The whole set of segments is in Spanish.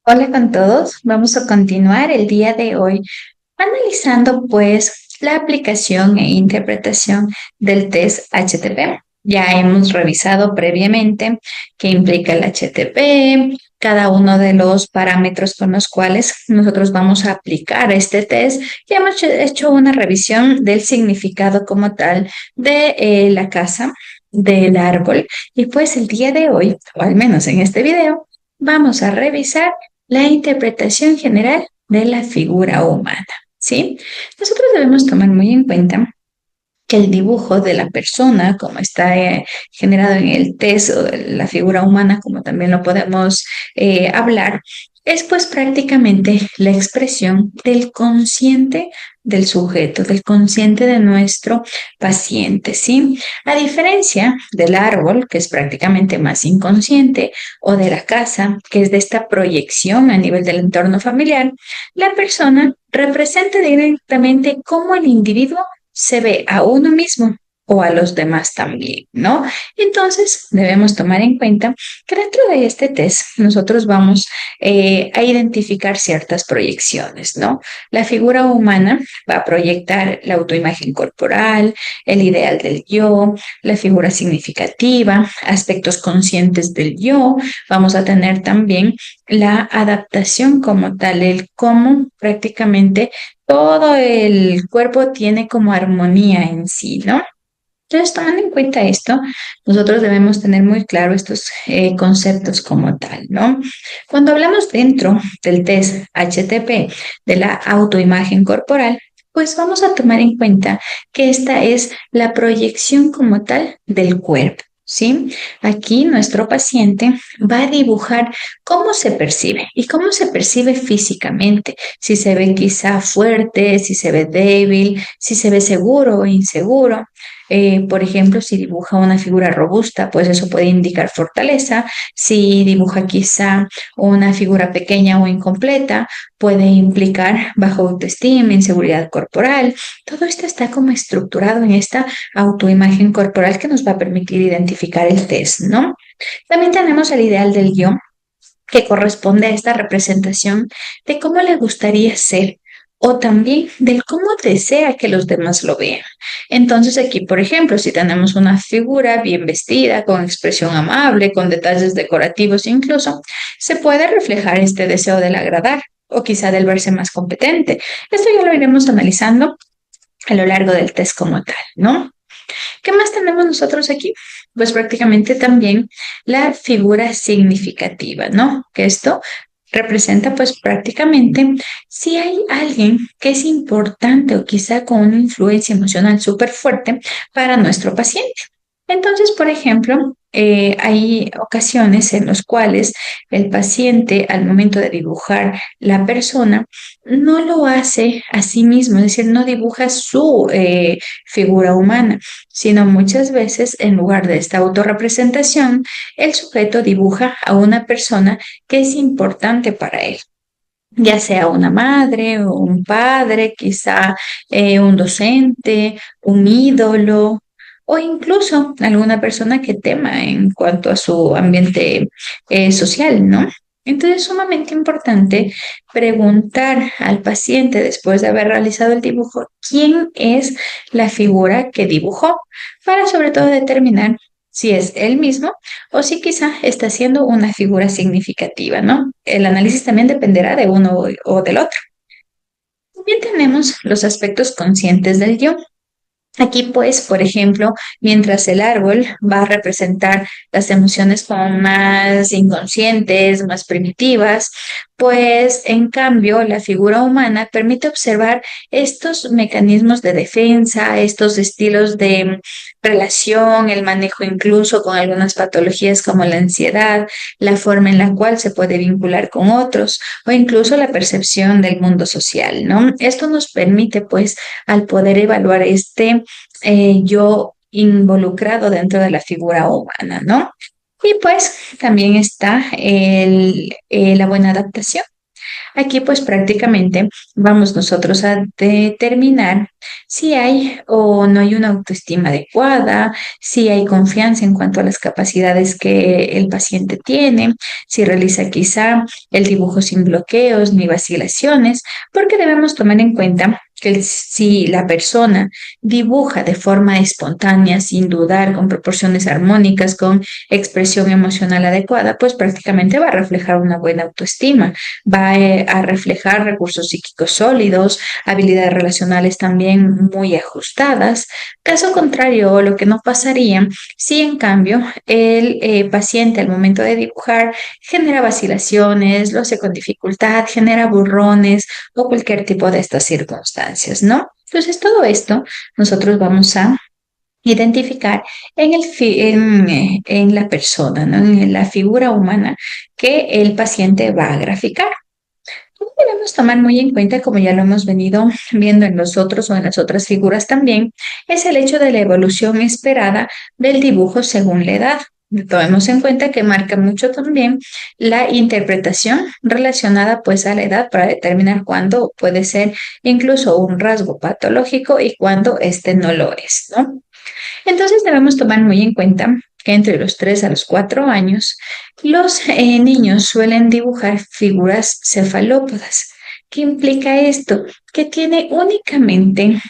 Hola con todos, vamos a continuar el día de hoy analizando pues la aplicación e interpretación del test HTP. Ya hemos revisado previamente qué implica el HTP, cada uno de los parámetros con los cuales nosotros vamos a aplicar este test. Ya hemos hecho una revisión del significado como tal de la casa, del árbol, y pues el día de hoy, o al menos en este video, vamos a revisar la interpretación general de la figura humana, ¿sí? Nosotros debemos tomar muy en cuenta que el dibujo de la persona, como está generado en el test, o de la figura humana, como también lo podemos hablar, es pues prácticamente la expresión del consciente del sujeto, del consciente de nuestro paciente, ¿sí? A diferencia del árbol, que es prácticamente más inconsciente, o de la casa, que es de esta proyección a nivel del entorno familiar, la persona representa directamente cómo el individuo se ve a uno mismo o a los demás también, ¿no? Entonces, debemos tomar en cuenta que dentro de este test nosotros vamos a identificar ciertas proyecciones, ¿no? La figura humana va a proyectar la autoimagen corporal, el ideal del yo, la figura significativa, aspectos conscientes del yo. Vamos a tener también la adaptación como tal, el cómo prácticamente todo el cuerpo tiene como armonía en sí, ¿no? Entonces, tomando en cuenta esto, nosotros debemos tener muy claro estos conceptos como tal, ¿no? Cuando hablamos dentro del test HTP de la autoimagen corporal, pues vamos a tomar en cuenta que esta es la proyección como tal del cuerpo. ¿Sí? Aquí nuestro paciente va a dibujar cómo se percibe y cómo se percibe físicamente, si se ve quizá fuerte, si se ve débil, si se ve seguro o inseguro. Por ejemplo, si dibuja una figura robusta, pues eso puede indicar fortaleza. Si dibuja quizá una figura pequeña o incompleta, puede implicar baja autoestima, inseguridad corporal. Todo esto está como estructurado en esta autoimagen corporal que nos va a permitir identificar el test, ¿no? También tenemos el ideal del yo, que corresponde a esta representación de cómo le gustaría ser o también del cómo desea que los demás lo vean. Entonces aquí, por ejemplo, si tenemos una figura bien vestida, con expresión amable, con detalles decorativos incluso, se puede reflejar este deseo del agradar o quizá del verse más competente. Esto ya lo iremos analizando a lo largo del test como tal, ¿no? ¿Qué más tenemos nosotros aquí? Pues prácticamente también la figura significativa, ¿no? Que esto representa pues prácticamente si hay alguien que es importante o quizá con una influencia emocional súper fuerte para nuestro paciente. Entonces, por ejemplo, hay ocasiones en las cuales el paciente, al momento de dibujar la persona, no lo hace a sí mismo, es decir, no dibuja su figura humana, sino muchas veces, en lugar de esta autorrepresentación, el sujeto dibuja a una persona que es importante para él, ya sea una madre o un padre, quizá un docente, un ídolo o incluso alguna persona que tema en cuanto a su ambiente social, ¿no? Entonces es sumamente importante preguntar al paciente después de haber realizado el dibujo quién es la figura que dibujó para sobre todo determinar si es él mismo o si quizá está siendo una figura significativa, ¿no? El análisis también dependerá de uno o del otro. También tenemos los aspectos conscientes del yo. Aquí, pues, por ejemplo, mientras el árbol va a representar las emociones como más inconscientes, más primitivas, pues, en cambio, la figura humana permite observar estos mecanismos de defensa, estos estilos de relación, el manejo incluso con algunas patologías como la ansiedad, la forma en la cual se puede vincular con otros o incluso la percepción del mundo social, ¿no? Esto nos permite, pues, al poder evaluar este yo involucrado dentro de la figura humana, ¿no? Y pues también está la buena adaptación. Aquí pues prácticamente vamos nosotros a determinar si hay o no hay una autoestima adecuada, si hay confianza en cuanto a las capacidades que el paciente tiene, si realiza quizá el dibujo sin bloqueos ni vacilaciones, porque debemos tomar en cuenta que si la persona dibuja de forma espontánea, sin dudar, con proporciones armónicas, con expresión emocional adecuada, pues prácticamente va a reflejar una buena autoestima, va a reflejar recursos psíquicos sólidos, habilidades relacionales también muy ajustadas. Caso contrario, lo que no pasaría si en cambio el paciente al momento de dibujar genera vacilaciones, lo hace con dificultad, genera borrones o cualquier tipo de estas circunstancias, ¿no? Entonces, todo esto nosotros vamos a identificar en la persona, ¿no? En la figura humana que el paciente va a graficar. Debemos tomar muy en cuenta, como ya lo hemos venido viendo en los otros o en las otras figuras también, es el hecho de la evolución esperada del dibujo según la edad. Tomemos en cuenta que marca mucho también la interpretación relacionada pues a la edad para determinar cuándo puede ser incluso un rasgo patológico y cuándo este no lo es, ¿no? Entonces debemos tomar muy en cuenta que entre los 3 a los 4 años, los niños suelen dibujar figuras cefalópodas. ¿Qué implica esto? Que tiene únicamente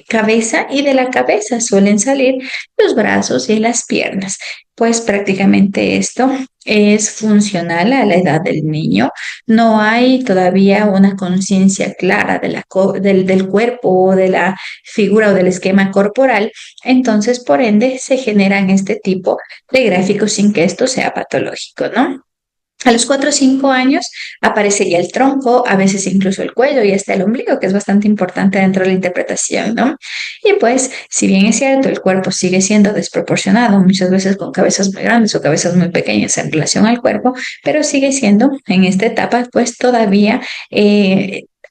cabeza y de la cabeza suelen salir los brazos y las piernas. Pues prácticamente esto es funcional a la edad del niño. No hay todavía una conciencia clara del cuerpo o de la figura o del esquema corporal. Entonces, por ende, se generan este tipo de gráficos sin que esto sea patológico, ¿no? A los 4 o 5 años aparece ya el tronco, a veces incluso el cuello y hasta el ombligo, que es bastante importante dentro de la interpretación, ¿no? Y pues, si bien es cierto, el cuerpo sigue siendo desproporcionado, muchas veces con cabezas muy grandes o cabezas muy pequeñas en relación al cuerpo, pero sigue siendo en esta etapa, pues todavía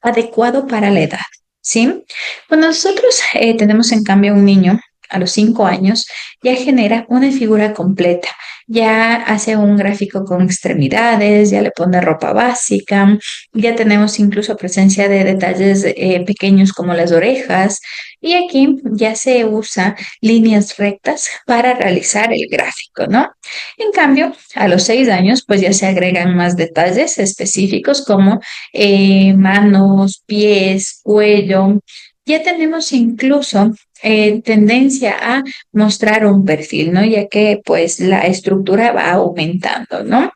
adecuado para la edad, ¿sí? Cuando nosotros tenemos en cambio un niño a los 5 años, ya genera una figura completa, ya hace un gráfico con extremidades, ya le pone ropa básica, ya tenemos incluso presencia de detalles pequeños como las orejas, y aquí ya se usa líneas rectas para realizar el gráfico, ¿no? En cambio, a los 6 años, pues ya se agregan más detalles específicos como manos, pies, cuello. Ya tenemos incluso tendencia a mostrar un perfil, ¿no? Ya que pues la estructura va aumentando, ¿no?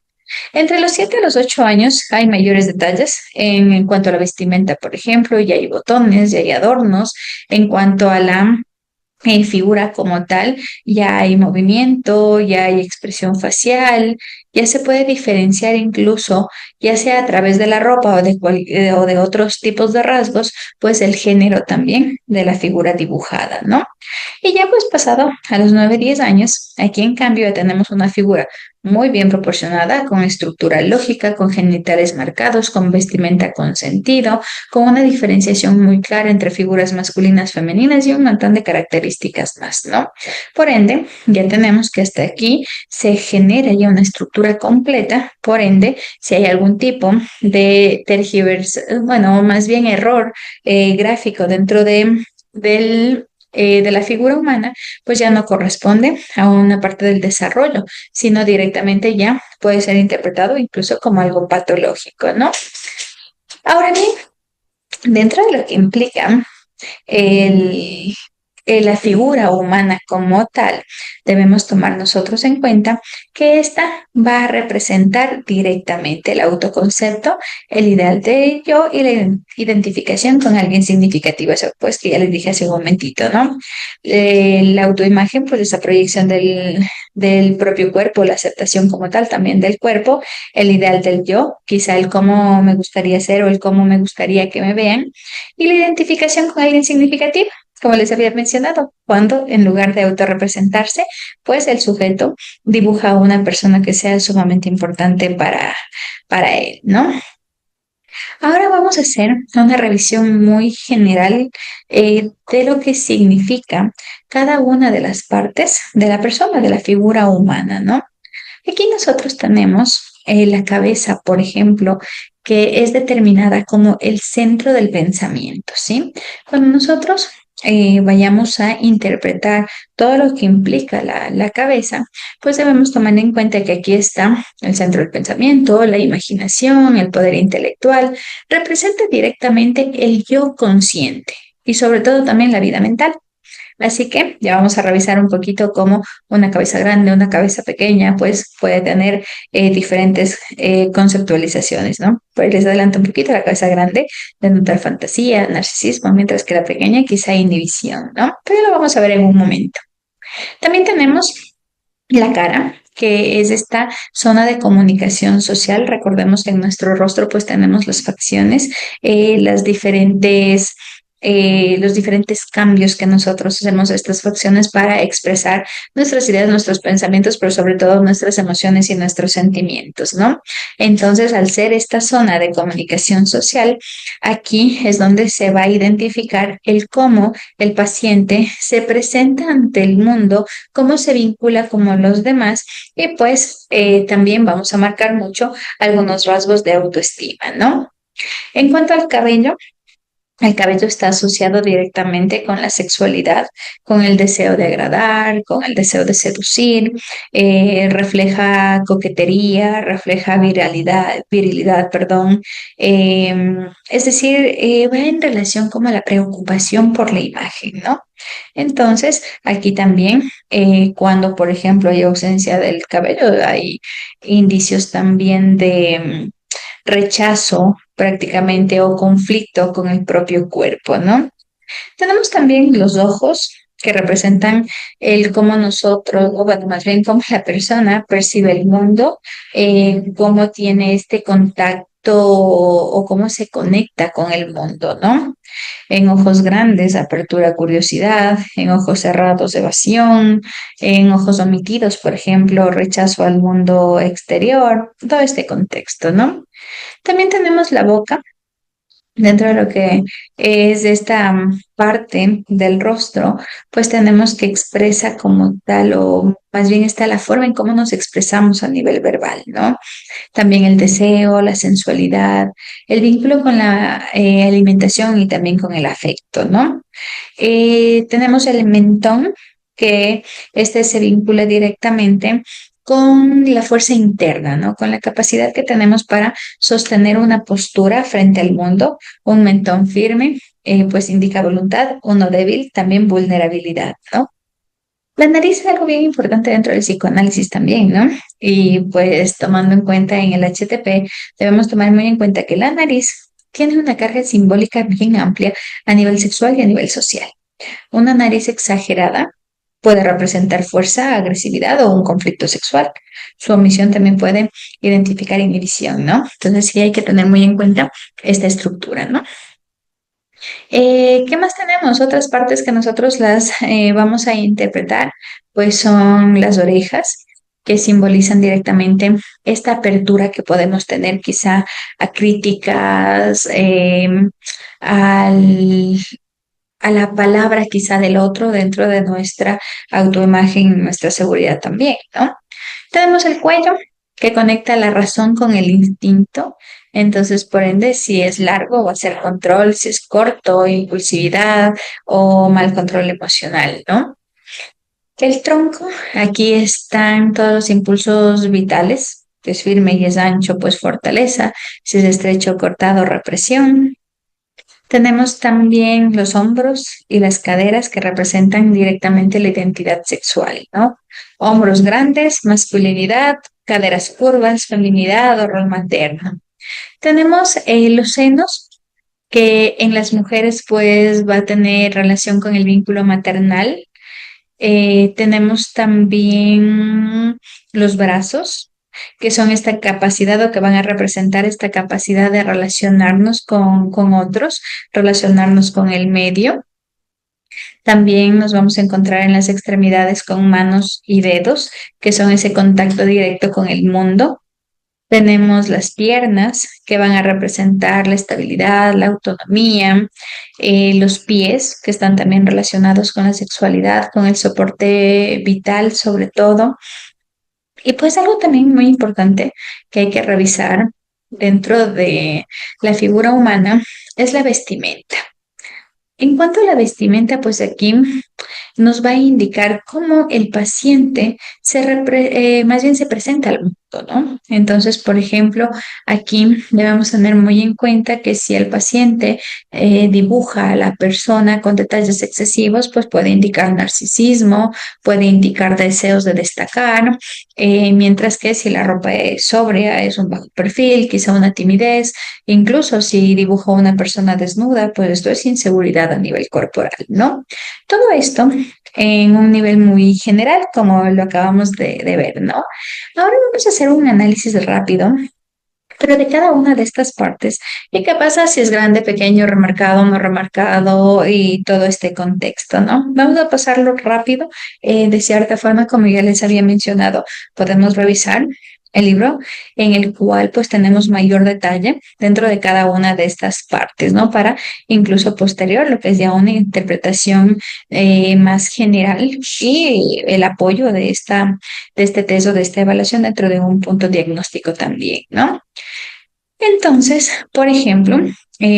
Entre los 7 a los 8 años hay mayores detalles en cuanto a la vestimenta, por ejemplo, ya hay botones, ya hay adornos. En cuanto a la figura como tal, ya hay movimiento, ya hay expresión facial, ya se puede diferenciar incluso, ya sea a través de la ropa o de otros tipos de rasgos, pues el género también de la figura dibujada, ¿no? Y ya pues pasado a los 9 10 años, aquí en cambio ya tenemos una figura muy bien proporcionada, con estructura lógica, con genitales marcados, con vestimenta con sentido, con una diferenciación muy clara entre figuras masculinas, femeninas y un montón de características más, ¿no? Por ende, ya tenemos que hasta aquí se genera ya una estructura completa, por ende, si hay algún tipo de bueno, más bien error gráfico dentro de la figura humana, pues ya no corresponde a una parte del desarrollo, sino directamente ya puede ser interpretado incluso como algo patológico, ¿no? Ahora bien, dentro de lo que implica el, la figura humana como tal, debemos tomar nosotros en cuenta que ésta va a representar directamente el autoconcepto, el ideal de yo y la identificación con alguien significativo, eso pues que ya les dije hace un momentito, ¿no? La autoimagen, pues esa proyección del propio cuerpo, la aceptación como tal también del cuerpo, el ideal del yo, quizá el cómo me gustaría ser o el cómo me gustaría que me vean, y la identificación con alguien significativo, como les había mencionado, cuando en lugar de autorrepresentarse, pues el sujeto dibuja a una persona que sea sumamente importante para él, ¿no? Ahora vamos a hacer una revisión muy general de lo que significa cada una de las partes de la persona, de la figura humana, ¿no? Aquí nosotros tenemos la cabeza, por ejemplo, que es determinada como el centro del pensamiento, ¿sí? Cuando nosotros vayamos a interpretar todo lo que implica la cabeza, pues debemos tomar en cuenta que aquí está el centro del pensamiento, la imaginación, el poder intelectual, representa directamente el yo consciente y sobre todo también la vida mental. Así que ya vamos a revisar un poquito cómo una cabeza grande, una cabeza pequeña, pues puede tener diferentes conceptualizaciones, ¿no? Pues les adelanto un poquito, la cabeza grande denota fantasía, narcisismo, mientras que la pequeña quizá inhibición, ¿no? Pero lo vamos a ver en un momento. También tenemos la cara, que es esta zona de comunicación social. Recordemos que en nuestro rostro pues tenemos las facciones, los diferentes cambios que nosotros hacemos a estas facciones para expresar nuestras ideas, nuestros pensamientos, pero sobre todo nuestras emociones y nuestros sentimientos, ¿no? Entonces, al ser esta zona de comunicación social, aquí es donde se va a identificar el cómo el paciente se presenta ante el mundo, cómo se vincula con los demás y pues también vamos a marcar mucho algunos rasgos de autoestima, ¿no? En cuanto al cabello, el cabello está asociado directamente con la sexualidad, con el deseo de agradar, con el deseo de seducir, refleja coquetería, refleja virilidad, perdón. Es decir, va en relación como a la preocupación por la imagen, ¿no? Entonces, aquí también, cuando, por ejemplo, hay ausencia del cabello, hay indicios también de rechazo prácticamente o conflicto con el propio cuerpo, ¿no? Tenemos también los ojos que representan el cómo nosotros, o bueno, más bien cómo la persona percibe el mundo, cómo tiene este contacto o cómo se conecta con el mundo, ¿no? En ojos grandes, apertura, curiosidad, en ojos cerrados, evasión, en ojos omitidos, por ejemplo, rechazo al mundo exterior, todo este contexto, ¿no? También tenemos la boca dentro de lo que es esta parte del rostro, pues tenemos que expresa como tal, o más bien está la forma en cómo nos expresamos a nivel verbal, ¿no? También el deseo, la sensualidad, el vínculo con la alimentación y también con el afecto, ¿no? Tenemos el mentón, que este se vincula directamente con la fuerza interna, ¿no? Con la capacidad que tenemos para sostener una postura frente al mundo. Un mentón firme, pues indica voluntad, uno débil, también vulnerabilidad, ¿no? La nariz es algo bien importante dentro del psicoanálisis también, ¿no? Y pues tomando en cuenta en el HTP, debemos tomar muy en cuenta que la nariz tiene una carga simbólica bien amplia a nivel sexual y a nivel social. Una nariz exagerada puede representar fuerza, agresividad o un conflicto sexual. Su omisión también puede identificar inhibición, ¿no? Entonces sí hay que tener muy en cuenta esta estructura, ¿no? ¿Qué más tenemos? Otras partes que nosotros las vamos a interpretar, pues son las orejas, que simbolizan directamente esta apertura que podemos tener quizá a críticas, al a la palabra quizá del otro dentro de nuestra autoimagen, nuestra seguridad también, ¿no? Tenemos el cuello que conecta la razón con el instinto. Entonces, por ende, si es largo va a ser control, si es corto, impulsividad o mal control emocional, ¿no? El tronco, aquí están todos los impulsos vitales. Si es firme y es ancho, pues fortaleza. Si es estrecho, cortado, represión. Tenemos también los hombros y las caderas que representan directamente la identidad sexual, ¿no? Hombros grandes, masculinidad, caderas curvas, feminidad o rol materno. Tenemos los senos, que en las mujeres pues va a tener relación con el vínculo maternal. Tenemos también los brazos, que son esta capacidad o que van a representar esta capacidad de relacionarnos con otros, relacionarnos con el medio. También nos vamos a encontrar en las extremidades con manos y dedos, que son ese contacto directo con el mundo. Tenemos las piernas, que van a representar la estabilidad, la autonomía, los pies, que están también relacionados con la sexualidad, con el soporte vital sobre todo. Y pues algo también muy importante que hay que revisar dentro de la figura humana es la vestimenta. En cuanto a la vestimenta, pues aquí nos va a indicar cómo el paciente más bien se presenta al mundo, ¿no? Entonces, por ejemplo, aquí debemos tener muy en cuenta que si el paciente dibuja a la persona con detalles excesivos, pues puede indicar narcisismo, puede indicar deseos de destacar, mientras que si la ropa es sobria, es un bajo perfil, quizá una timidez, incluso si dibuja a una persona desnuda, pues esto es inseguridad a nivel corporal, ¿no? Todo esto en un nivel muy general, como lo acabamos de ver, ¿no? Ahora vamos a hacer un análisis rápido, pero de cada una de estas partes. ¿Y qué pasa si es grande, pequeño, remarcado, no remarcado y todo este contexto, ¿no? Vamos a pasarlo rápido. De cierta forma, como ya les había mencionado, podemos revisar el libro en el cual pues tenemos mayor detalle dentro de cada una de estas partes, ¿no? Para incluso posterior, lo que es ya una interpretación más general y el apoyo de este test o de esta evaluación dentro de un punto diagnóstico también, ¿no? Entonces, por ejemplo,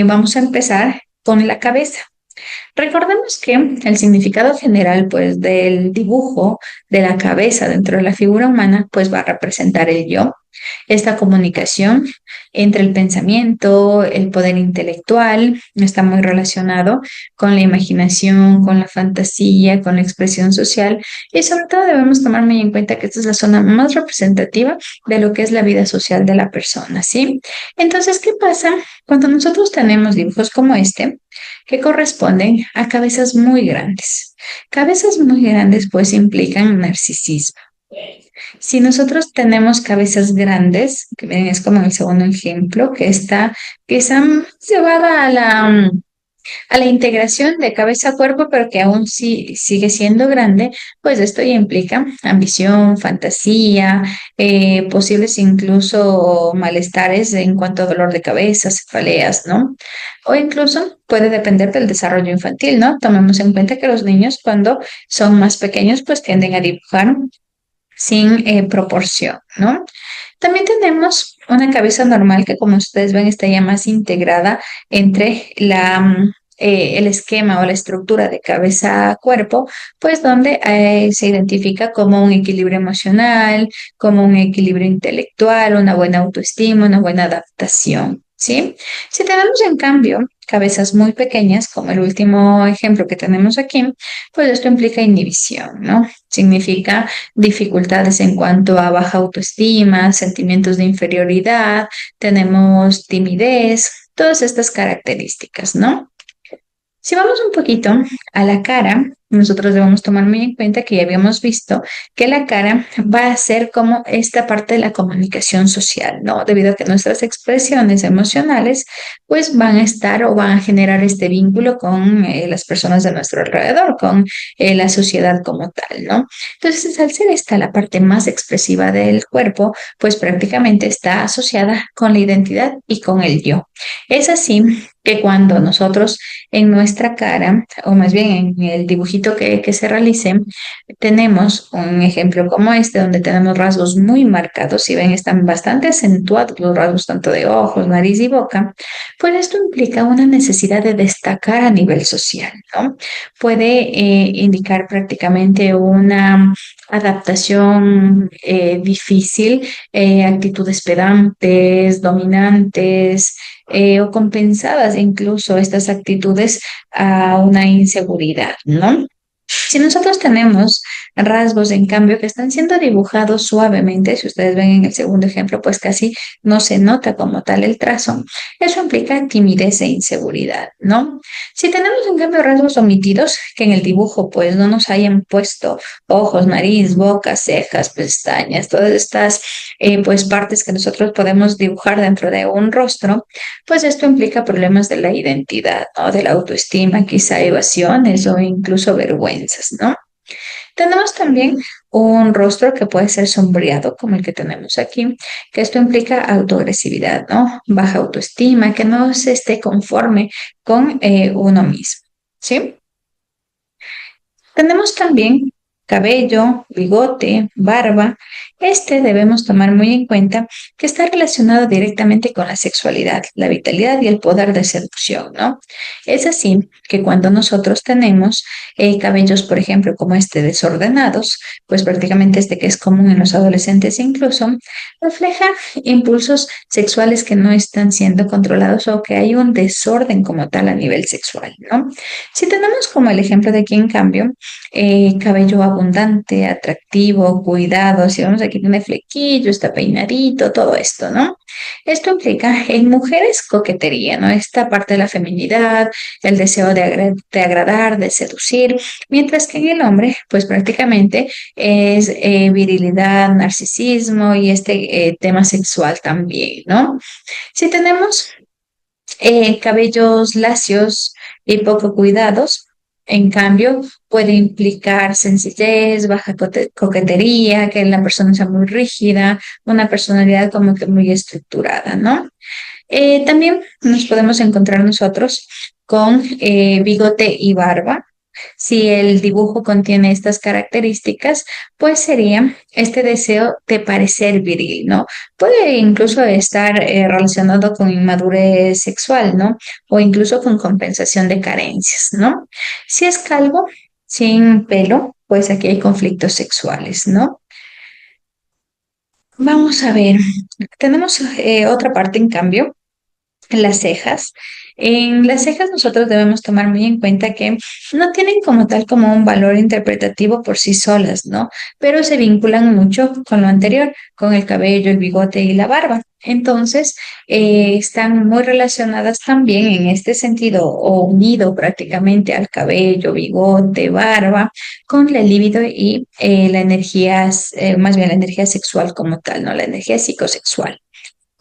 vamos a empezar con la cabeza. Recordemos que el significado general, pues, del dibujo de la cabeza dentro de la figura humana, pues va a representar el yo, esta comunicación entre el pensamiento, el poder intelectual, está muy relacionado con la imaginación, con la fantasía, con la expresión social y sobre todo debemos tomar muy en cuenta que esta es la zona más representativa de lo que es la vida social de la persona, ¿sí? Entonces, ¿qué pasa cuando nosotros tenemos dibujos como este que corresponden a cabezas muy grandes? Cabezas muy grandes pues implican narcisismo. Si nosotros tenemos cabezas grandes, que ven, es como el segundo ejemplo, que está quizá llevada a la integración de cabeza a cuerpo, pero que aún sí sigue siendo grande, pues esto ya implica ambición, fantasía, posibles incluso malestares en cuanto a dolor de cabeza, cefaleas, ¿no? O incluso puede depender del desarrollo infantil, ¿no? Tomemos en cuenta que los niños cuando son más pequeños, pues tienden a dibujar sin proporción, ¿no? También tenemos una cabeza normal que, como ustedes ven, está ya más integrada entre el esquema o la estructura de cabeza-cuerpo, pues donde se identifica como un equilibrio emocional, como un equilibrio intelectual, una buena autoestima, una buena adaptación, ¿sí? Si tenemos, en cambio, cabezas muy pequeñas, como el último ejemplo que tenemos aquí, pues esto implica inhibición, ¿no? Significa dificultades en cuanto a baja autoestima, sentimientos de inferioridad, tenemos timidez, todas estas características, ¿no? Si vamos un poquito a la cara, nosotros debemos tomar muy en cuenta que ya habíamos visto que la cara va a ser como esta parte de la comunicación social, ¿no? Debido a que nuestras expresiones emocionales pues van a estar o van a generar este vínculo con las personas de nuestro alrededor, con la sociedad como tal, ¿no? Entonces, al ser esta la parte más expresiva del cuerpo, pues prácticamente está asociada con la identidad y con el yo. Es así que cuando nosotros en nuestra cara, o más bien en el dibujito que se realice, tenemos un ejemplo como este, donde tenemos rasgos muy marcados, si ven, están bastante acentuados los rasgos tanto de ojos, nariz y boca, pues esto implica una necesidad de destacar a nivel social, ¿no? Puede indicar prácticamente una adaptación difícil, actitudes pedantes, dominantes, o compensadas incluso estas actitudes a una inseguridad, ¿no? Si nosotros tenemos rasgos, en cambio, que están siendo dibujados suavemente, si ustedes ven en el segundo ejemplo, pues casi no se nota como tal el trazo, eso implica timidez e inseguridad, ¿no? Si tenemos, en cambio, rasgos omitidos, que en el dibujo, pues no nos hayan puesto ojos, nariz, boca, cejas, pestañas, todas estas, pues, partes que nosotros podemos dibujar dentro de un rostro, pues esto implica problemas de la identidad, ¿no? De la autoestima, quizá evasiones o incluso vergüenzas, ¿no? Tenemos también un rostro que puede ser sombreado, como el que tenemos aquí, que esto implica autoagresividad, ¿no? Baja autoestima, que no se esté conforme con uno mismo, ¿sí? Tenemos también cabello, bigote, barba, Este debemos tomar muy en cuenta que está relacionado directamente con la sexualidad, la vitalidad y el poder de seducción, ¿no? Es así que cuando nosotros tenemos cabellos, por ejemplo, como este desordenados, pues prácticamente este que es común en los adolescentes incluso, refleja impulsos sexuales que no están siendo controlados o que hay un desorden como tal a nivel sexual, ¿no? Si tenemos como el ejemplo de aquí, en cambio, cabello abundante, atractivo, cuidado, si vemos aquí tiene flequillo, está peinadito, todo esto, ¿no? Esto implica en mujeres coquetería, ¿no? Esta parte de la feminidad, el deseo de agradar, de seducir, mientras que en el hombre, pues prácticamente es virilidad, narcisismo y este tema sexual también, ¿no? Si tenemos cabellos lacios y poco cuidados. En cambio, puede implicar sencillez, baja coquetería, que la persona sea muy rígida, una personalidad como que muy estructurada, ¿no? También nos podemos encontrar nosotros con bigote y barba. Si el dibujo contiene estas características, pues sería este deseo de parecer viril, ¿no? Puede incluso estar relacionado con inmadurez sexual, ¿no? O incluso con compensación de carencias, ¿no? Si es calvo, sin pelo, pues aquí hay conflictos sexuales, ¿no? Vamos a ver, tenemos otra parte en cambio las cejas. En las cejas nosotros debemos tomar muy en cuenta que no tienen como tal como un valor interpretativo por sí solas, ¿no? Pero se vinculan mucho con lo anterior, con el cabello, el bigote y la barba. Entonces, están muy relacionadas también en este sentido o unido prácticamente al cabello, bigote, barba, con la libido y la energía, más bien la energía sexual como tal, ¿no? La energía psicosexual.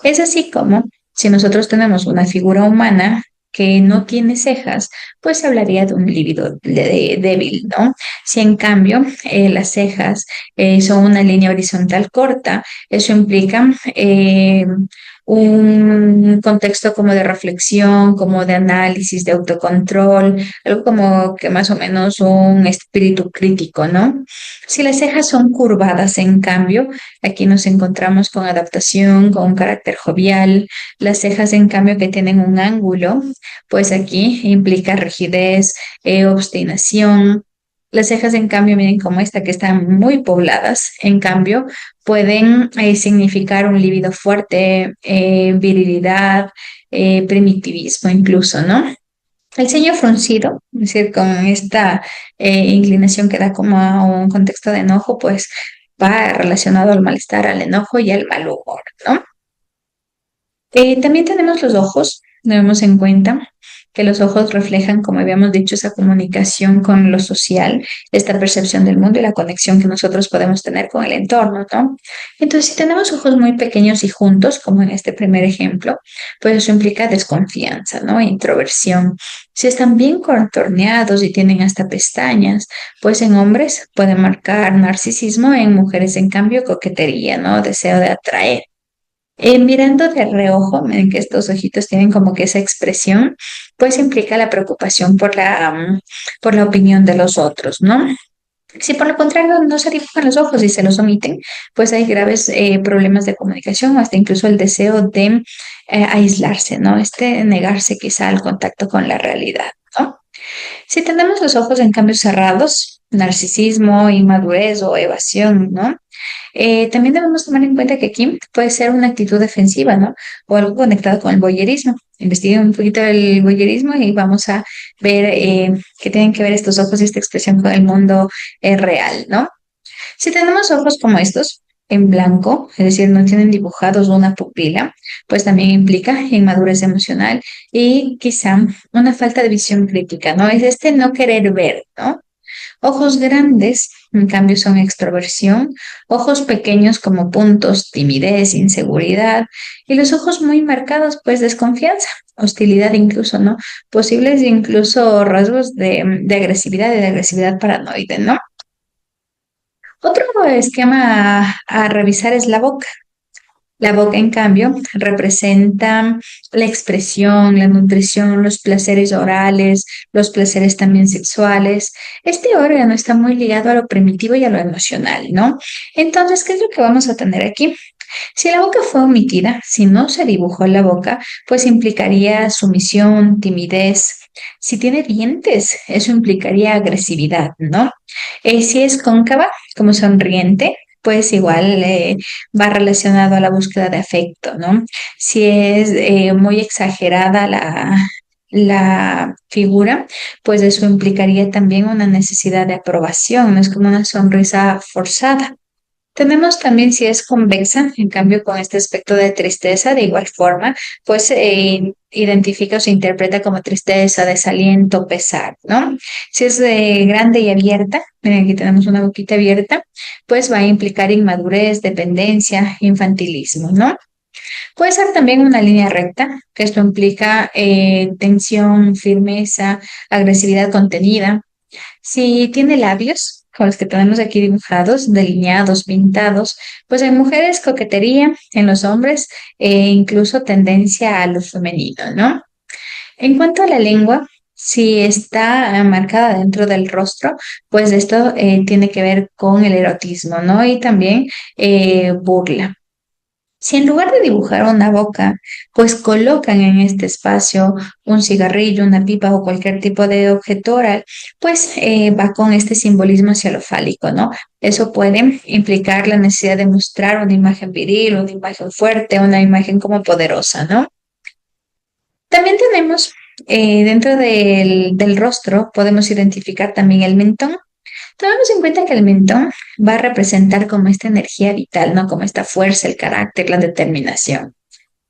Es así como si nosotros tenemos una figura humana que no tiene cejas, pues se hablaría de un líbido débil, ¿no? Si en cambio las cejas son una línea horizontal corta, eso implica un contexto como de reflexión, como de análisis, de autocontrol, algo como que más o menos un espíritu crítico, ¿no? Si las cejas son curvadas, en cambio, aquí nos encontramos con adaptación, con un carácter jovial. Las cejas, en cambio, que tienen un ángulo, pues aquí implica rigidez, obstinación. Las cejas, en cambio, miren como esta, que están muy pobladas, en cambio, pueden significar un líbido fuerte, virilidad, primitivismo incluso, ¿no? El ceño fruncido, es decir, con esta inclinación que da como a un contexto de enojo, pues va relacionado al malestar, al enojo y al mal humor, ¿no? También tenemos los ojos, tenemos en cuenta que los ojos reflejan, como habíamos dicho, esa comunicación con lo social, esta percepción del mundo y la conexión que nosotros podemos tener con el entorno, ¿no? Entonces, si tenemos ojos muy pequeños y juntos, como en este primer ejemplo, pues eso implica desconfianza, ¿no? Introversión. Si están bien contorneados y tienen hasta pestañas, pues en hombres pueden marcar narcisismo, en mujeres, en cambio, coquetería, ¿no? Deseo de atraer. Mirando de reojo, miren que estos ojitos tienen como que esa expresión, pues implica la preocupación por la opinión de los otros, ¿no? Si por lo contrario no se dibujan los ojos y se los omiten, pues hay graves problemas de comunicación o hasta incluso el deseo de aislarse, ¿no? Este negarse quizá al contacto con la realidad, ¿no? Si tenemos los ojos en cambio cerrados, narcisismo, inmadurez o evasión, ¿no? También debemos tomar en cuenta que aquí puede ser una actitud defensiva, ¿no? O algo conectado con el voyerismo. Investiguen un poquito el voyerismo y vamos a ver qué tienen que ver estos ojos y esta expresión con el mundo real, ¿no? Si tenemos ojos como estos, en blanco, es decir, no tienen dibujados una pupila, pues también implica inmadurez emocional y quizá una falta de visión crítica, ¿no? Es este no querer ver, ¿no? Ojos grandes, en cambio, son extroversión, ojos pequeños como puntos, timidez, inseguridad, y los ojos muy marcados, pues desconfianza, hostilidad incluso, ¿no? Posibles incluso rasgos de agresividad y de agresividad paranoide, ¿no? Otro esquema a revisar es la boca. La boca, en cambio, representa la expresión, la nutrición, los placeres orales, los placeres también sexuales. Este órgano está muy ligado a lo primitivo y a lo emocional, ¿no? Entonces, ¿qué es lo que vamos a tener aquí? Si la boca fue omitida, si no se dibujó la boca, pues implicaría sumisión, timidez. Si tiene dientes, eso implicaría agresividad, ¿no? Si es cóncava, como sonriente, pues igual va relacionado a la búsqueda de afecto, ¿no? Si es muy exagerada la figura, pues eso implicaría también una necesidad de aprobación, no es como una sonrisa forzada. Tenemos también si es convexa, en cambio con este aspecto de tristeza, de igual forma, pues identifica o se interpreta como tristeza, desaliento, pesar, ¿no? Si es grande y abierta, miren aquí tenemos una boquita abierta, pues va a implicar inmadurez, dependencia, infantilismo, ¿no? Puede ser también una línea recta, que esto implica tensión, firmeza, agresividad contenida. Si tiene labios, como los que tenemos aquí dibujados, delineados, pintados, pues en mujeres coquetería, en los hombres incluso tendencia a lo femenino, ¿no? En cuanto a la lengua, si está marcada dentro del rostro, pues esto tiene que ver con el erotismo, ¿no? Y también burla. Si en lugar de dibujar una boca, pues colocan en este espacio un cigarrillo, una pipa o cualquier tipo de objeto oral, pues va con este simbolismo hacia lo fálico, ¿no? Eso puede implicar la necesidad de mostrar una imagen viril, una imagen fuerte, una imagen como poderosa, ¿no? También tenemos dentro del rostro, podemos identificar también el mentón. Tomemos en cuenta que el mentón va a representar como esta energía vital, ¿no? Como esta fuerza, el carácter, la determinación.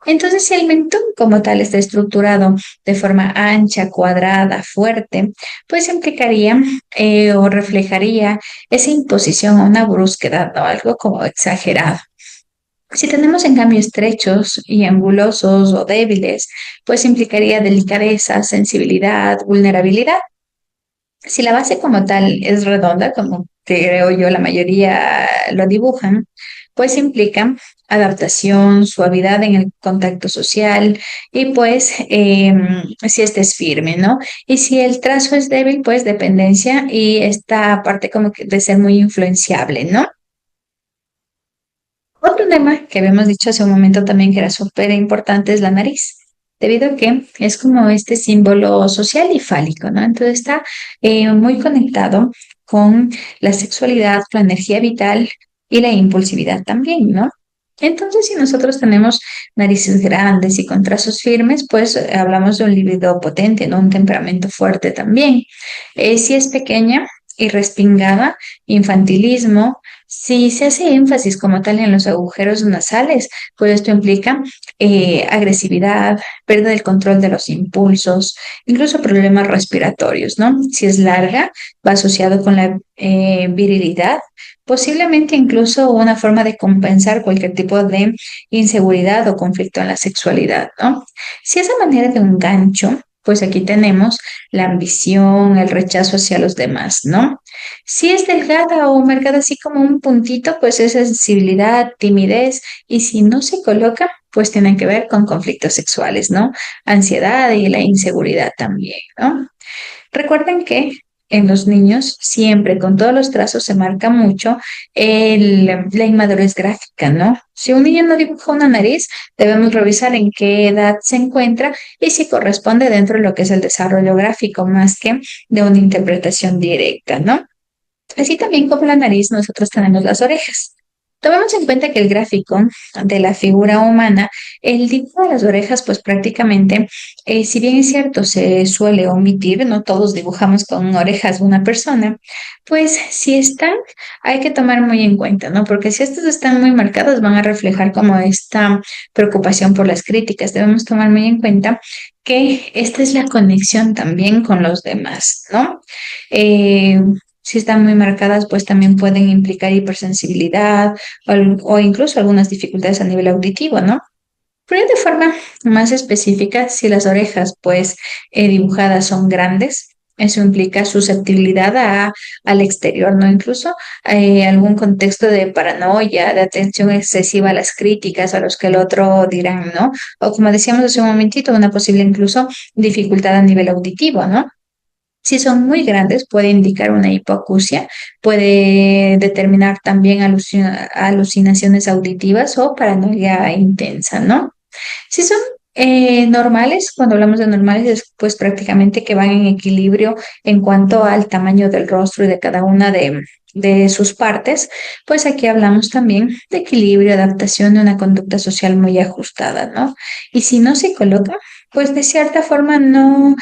Entonces, si el mentón como tal está estructurado de forma ancha, cuadrada, fuerte, pues implicaría o reflejaría esa imposición o una brusquedad, ¿no? Algo como exagerado. Si tenemos en cambio estrechos y angulosos o débiles, pues implicaría delicadeza, sensibilidad, vulnerabilidad. Si la base como tal es redonda, como creo yo la mayoría lo dibujan, pues implica adaptación, suavidad en el contacto social y pues si este es firme, ¿no? Y si el trazo es débil, pues dependencia y esta parte como que de ser muy influenciable, ¿no? Otro tema que habíamos dicho hace un momento también que era súper importante es la nariz, debido a que es como este símbolo social y fálico, ¿no? Entonces está muy conectado con la sexualidad, la energía vital y la impulsividad también, ¿no? Entonces, si nosotros tenemos narices grandes y con trazos firmes, pues hablamos de un libido potente, ¿no? Un temperamento fuerte también. Si es pequeña y respingada, infantilismo. Si se hace énfasis como tal en los agujeros nasales, pues esto implica agresividad, pérdida del control de los impulsos, incluso problemas respiratorios, ¿no? Si es larga, va asociado con la virilidad, posiblemente incluso una forma de compensar cualquier tipo de inseguridad o conflicto en la sexualidad, ¿no? Si es a manera de un gancho, pues aquí tenemos la ambición, el rechazo hacia los demás, ¿no? Si es delgada o marcada así como un puntito, pues es sensibilidad, timidez, y si no se coloca, pues tienen que ver con conflictos sexuales, ¿no? Ansiedad y la inseguridad también, ¿no? Recuerden que en los niños siempre con todos los trazos se marca mucho la inmadurez gráfica, ¿no? Si un niño no dibuja una nariz, debemos revisar en qué edad se encuentra y si corresponde dentro de lo que es el desarrollo gráfico más que de una interpretación directa, ¿no? Así también como la nariz, nosotros tenemos las orejas. Tomemos en cuenta que el gráfico de la figura humana, el dibujo de las orejas, pues prácticamente, si bien es cierto, se suele omitir, no todos dibujamos con orejas de una persona, pues si están, hay que tomar muy en cuenta, ¿no? Porque si estas están muy marcadas, van a reflejar como esta preocupación por las críticas. Debemos tomar muy en cuenta que esta es la conexión también con los demás, ¿no? Eh, si están muy marcadas, pues también pueden implicar hipersensibilidad o incluso algunas dificultades a nivel auditivo, ¿no? Pero de forma más específica, si las orejas, pues, dibujadas son grandes, Eso implica susceptibilidad al exterior, ¿no? Incluso algún contexto de paranoia, de atención excesiva a las críticas, a los que el otro dirán, ¿no? O como decíamos hace un momentito, una posible incluso dificultad a nivel auditivo, ¿no? Si son muy grandes, puede indicar una hipoacusia, puede determinar también alucinaciones auditivas o paranoia intensa, ¿no? Si son normales, cuando hablamos de normales, es pues prácticamente que van en equilibrio en cuanto al tamaño del rostro y de cada una de sus partes, pues aquí hablamos también de equilibrio, adaptación de una conducta social muy ajustada, ¿no? Y si no se coloca, pues de cierta forma no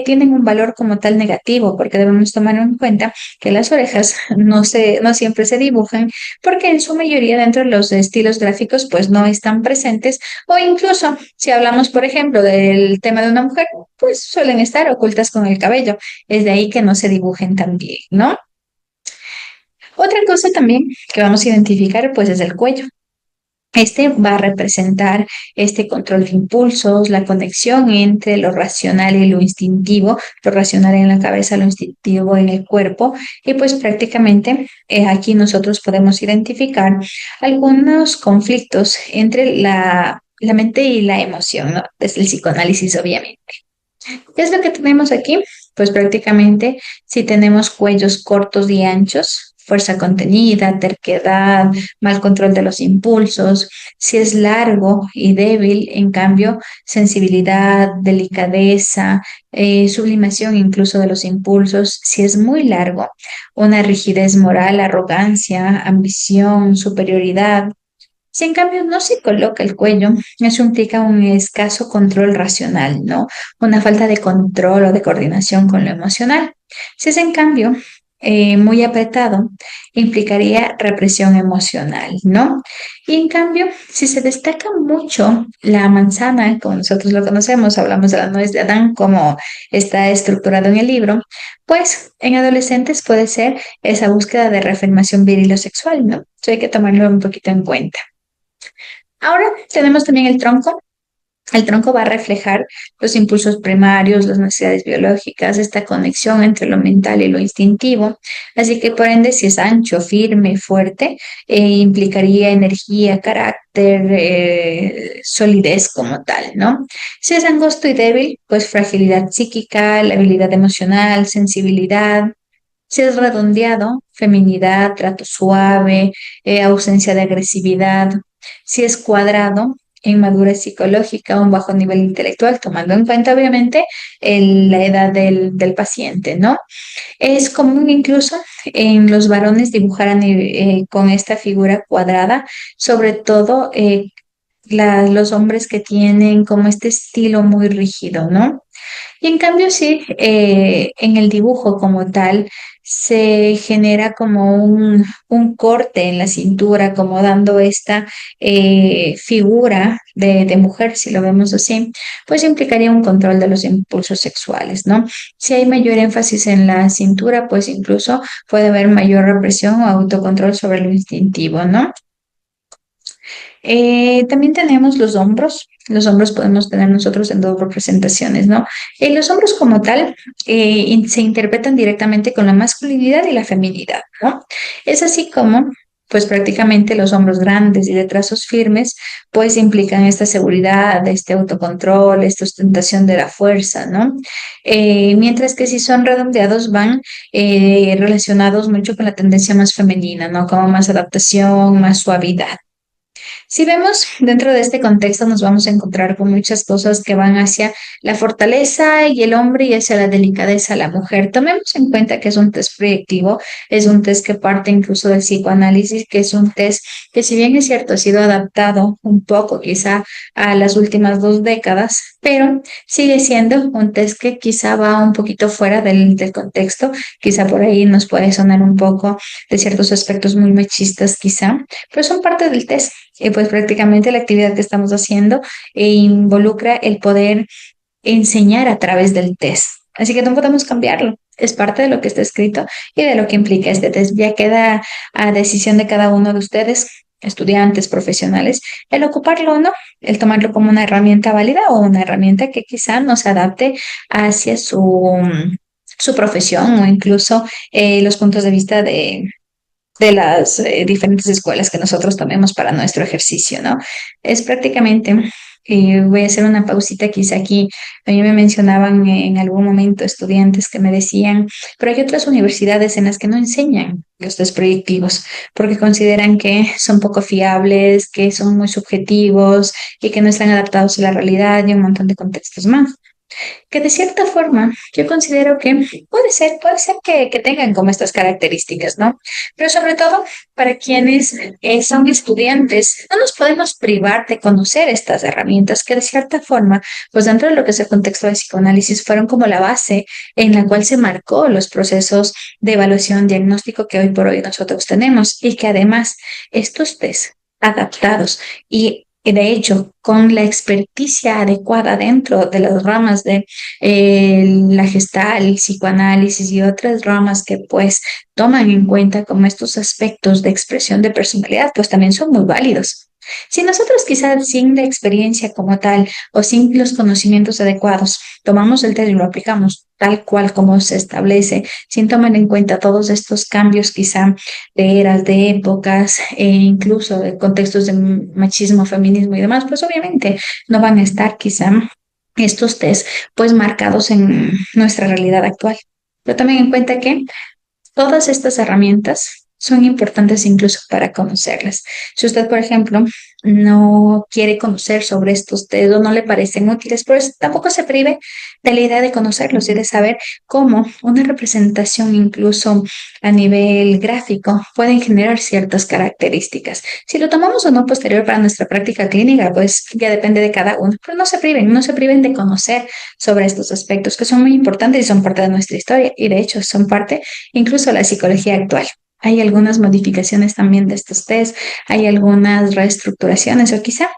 tienen un valor como tal negativo, porque debemos tomar en cuenta que las orejas no siempre se dibujan, porque en su mayoría dentro de los estilos gráficos pues no están presentes o incluso, si hablamos, por ejemplo, del tema de una mujer, pues suelen estar ocultas con el cabello. Es de ahí que no se dibujen tan bien, ¿no? Otra cosa también que vamos a identificar, pues, es el cuello. Este va a representar este control de impulsos, la conexión entre lo racional y lo instintivo, lo racional en la cabeza, lo instintivo en el cuerpo. Y pues prácticamente aquí nosotros podemos identificar algunos conflictos entre la mente y la emoción, ¿no? Desde el psicoanálisis, obviamente. ¿Qué es lo que tenemos aquí? Pues prácticamente si tenemos cuellos cortos y anchos, fuerza contenida, terquedad, mal control de los impulsos. Si es largo y débil, en cambio, sensibilidad, delicadeza, sublimación incluso de los impulsos. Si es muy largo, una rigidez moral, arrogancia, ambición, superioridad. Si en cambio no se coloca el cuello, eso implica un escaso control racional, ¿no? Una falta de control o de coordinación con lo emocional. Si es en cambio muy apretado, implicaría represión emocional, ¿no? Y en cambio, si se destaca mucho la manzana, como nosotros lo conocemos, hablamos de la nuez de Adán, como está estructurado en el libro, pues en adolescentes puede ser esa búsqueda de reafirmación virilo-sexual, ¿no? Eso hay que tomarlo un poquito en cuenta. Ahora tenemos también el tronco. El tronco va a reflejar los impulsos primarios, las necesidades biológicas, esta conexión entre lo mental y lo instintivo. Así que, por ende, si es ancho, firme, fuerte, implicaría energía, carácter, solidez como tal, ¿no? Si es angosto y débil, pues fragilidad psíquica, la habilidad emocional, sensibilidad. Si es redondeado, feminidad, trato suave, ausencia de agresividad. Si es cuadrado, inmadurez psicológica, un bajo nivel intelectual, tomando en cuenta obviamente la edad del paciente, ¿no? Es común incluso en los varones dibujar con esta figura cuadrada, sobre todo los hombres que tienen como este estilo muy rígido, ¿no? Y en cambio, sí, en el dibujo como tal se genera como un corte en la cintura, como dando esta figura de mujer, si lo vemos así, pues implicaría un control de los impulsos sexuales, ¿no? Si hay mayor énfasis en la cintura, pues incluso puede haber mayor represión o autocontrol sobre lo instintivo, ¿no? También tenemos los hombros. Los hombros podemos tener nosotros en dos representaciones, ¿no? Los hombros como tal se interpretan directamente con la masculinidad y la feminidad, ¿no? Es así como, pues prácticamente los hombros grandes y de trazos firmes, pues implican esta seguridad, este autocontrol, esta ostentación de la fuerza, ¿no? Mientras que si son redondeados van relacionados mucho con la tendencia más femenina, ¿no? Como más adaptación, más suavidad. Si vemos dentro de este contexto, nos vamos a encontrar con muchas cosas que van hacia la fortaleza y el hombre y hacia la delicadeza la mujer. Tomemos en cuenta que es un test proyectivo, es un test que parte incluso del psicoanálisis, que es un test que si bien es cierto ha sido adaptado un poco quizá a las últimas 2 décadas, pero sigue siendo un test que quizá va un poquito fuera del contexto, quizá por ahí nos puede sonar un poco de ciertos aspectos muy machistas quizá, pero son parte del test. Pues prácticamente la actividad que estamos haciendo involucra el poder enseñar a través del test. Así que no podemos cambiarlo. Es parte de lo que está escrito y de lo que implica este test. Ya queda a decisión de cada uno de ustedes, estudiantes, profesionales, el ocuparlo o no, el tomarlo como una herramienta válida o una herramienta que quizá no se adapte hacia su profesión o incluso los puntos de vista de las diferentes escuelas que nosotros tomemos para nuestro ejercicio, ¿no? Es prácticamente, voy a hacer una pausita quizá aquí. A mí me mencionaban en algún momento estudiantes que me decían, pero hay otras universidades en las que no enseñan los test proyectivos porque consideran que son poco fiables, que son muy subjetivos y que no están adaptados a la realidad y un montón de contextos más que de cierta forma yo considero que puede ser que tengan como estas características, ¿no? Pero sobre todo para quienes son estudiantes, no nos podemos privar de conocer estas herramientas que de cierta forma, pues dentro de lo que es el contexto de psicoanálisis, fueron como la base en la cual se marcó los procesos de evaluación diagnóstico que hoy por hoy nosotros tenemos y que además estos test adaptados y de hecho, con la experticia adecuada dentro de las ramas de la gestal, el psicoanálisis y otras ramas que pues toman en cuenta como estos aspectos de expresión de personalidad, pues también son muy válidos. Si nosotros quizás sin la experiencia como tal o sin los conocimientos adecuados tomamos el test y lo aplicamos tal cual como se establece, sin tomar en cuenta todos estos cambios quizá de eras, de épocas e incluso de contextos de machismo, feminismo y demás, pues obviamente no van a estar quizá estos test pues marcados en nuestra realidad actual. Pero también en cuenta que todas estas herramientas son importantes incluso para conocerlas. Si usted, por ejemplo, no quiere conocer sobre estos test o no le parecen útiles, pues tampoco se prive de la idea de conocerlos y de saber cómo una representación incluso a nivel gráfico pueden generar ciertas características. Si lo tomamos o no posterior para nuestra práctica clínica, pues ya depende de cada uno, pero no se priven de conocer sobre estos aspectos que son muy importantes y son parte de nuestra historia y de hecho son parte incluso la psicología actual. Hay algunas modificaciones también de estos test, hay algunas reestructuraciones o quizá,